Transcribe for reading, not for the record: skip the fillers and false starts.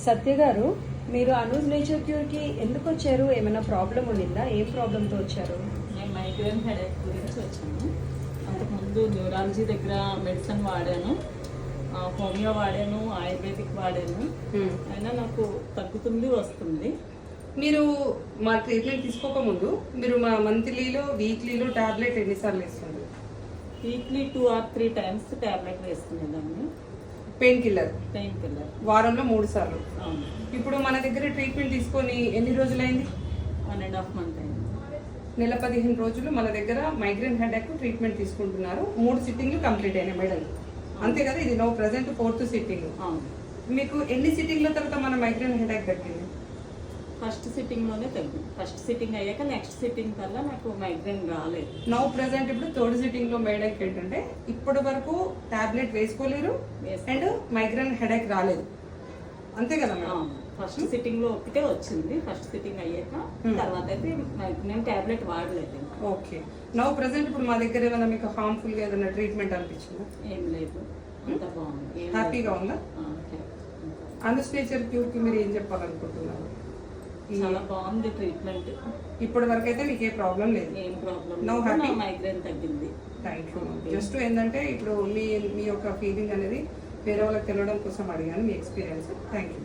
సత్య గారు, మీరు అనూజ్ నేచర్ క్యూర్కి ఎందుకు వచ్చారు? ఏమైనా ప్రాబ్లం ఉండిందా? ఏం ప్రాబ్లంతో వచ్చారు? నేను మైగ్రేన్ హెడేక్ గురించి వచ్చాను. అంతకుముందు న్యూరాలజీ దగ్గర మెడిసిన్ వాడాను, హోమియో వాడాను, ఆయుర్వేదిక్ వాడాను. అయినా నాకు తగ్గుతుంది, వస్తుంది. మీరు మా ట్రీట్మెంట్ తీసుకోకముందు మీరు మా మంత్లీలో వీక్లీలో టాబ్లెట్ ఎన్నిసార్లు వేస్తుంది? వీక్లీ 2 or 3 times ట్యాబ్లెట్ వేసుకునేదాన్ని. పెయిన్ కిల్లర్ వారంలో 3 సార్లు. అవును. ఇప్పుడు మన దగ్గర ట్రీట్మెంట్ తీసుకొని ఎన్ని రోజులైంది? 1.5 month అయింది. నెల 15 రోజులు మన దగ్గర మైగ్రేన్ హెడేక్ ట్రీట్మెంట్ తీసుకుంటున్నారు. 3 సిట్టింగ్లు కంప్లీట్ అయినాయి మేడం, అంతే కదా? ఇది నో ప్రెసెంట్ 4th సిట్టింగ్. మీకు ఎన్ని సిట్టింగ్ల తర్వాత మన మైగ్రేన్ హెడేక్ తగ్గింది? ఫస్ట్ సిట్టింగ్లోనే తగ్గింది. ఫస్ట్ సిట్టింగ్ అయ్యాక నెక్స్ట్ సిట్టింగ్ కల్లా నాకు మైగ్రేన్ రాలేదు. నో ప్రెసెంట్ ఇప్పుడు 3rd సిట్టింగ్లో మేడేక్ ఏంటంటే ఇప్పటి వరకు టాబ్లెట్ వేసుకోలేరు అండ్ మైగ్రేన్ హెడేక్ రాలేదు, అంతే కదా మేడం? ఫస్ట్ సిట్టింగ్ లో ఒకటే వచ్చింది. ఫస్ట్ సిట్టింగ్ అయ్యాక తర్వాత అయితే నేను టాబ్లెట్ వాడలేదు. ఓకే. నో ప్రెసెంట్ ఇప్పుడు మా దగ్గర ఏమైనా మీకు హార్మ్ఫుల్ గా ఏదైనా ట్రీట్మెంట్ అనిపించిందా? ఏం లేదు, అంతా బాగుంది. హ్యాపీగా ఉందా? అనూజ్ నేచర్ క్యూర్ కి మీరు ఏం చెప్పాలనుకుంటున్నారు? చాలా బాగుంది ట్రీట్మెంట్. ఇప్పటి వరకు అయితే మీకు ఏ ప్రాబ్లం లేదు? ఏం ప్రాబ్లం నో హ్యాపీ, మైగ్రేన్ తగ్గింది. Thank you. జస్ట్ ఏంటంటే ఇప్పుడు మీ యొక్క ఫీలింగ్ అనేది వేరే వాళ్ళకి తెలియడం కోసం అడిగాను, మీ ఎక్స్పీరియన్స్. Thank you.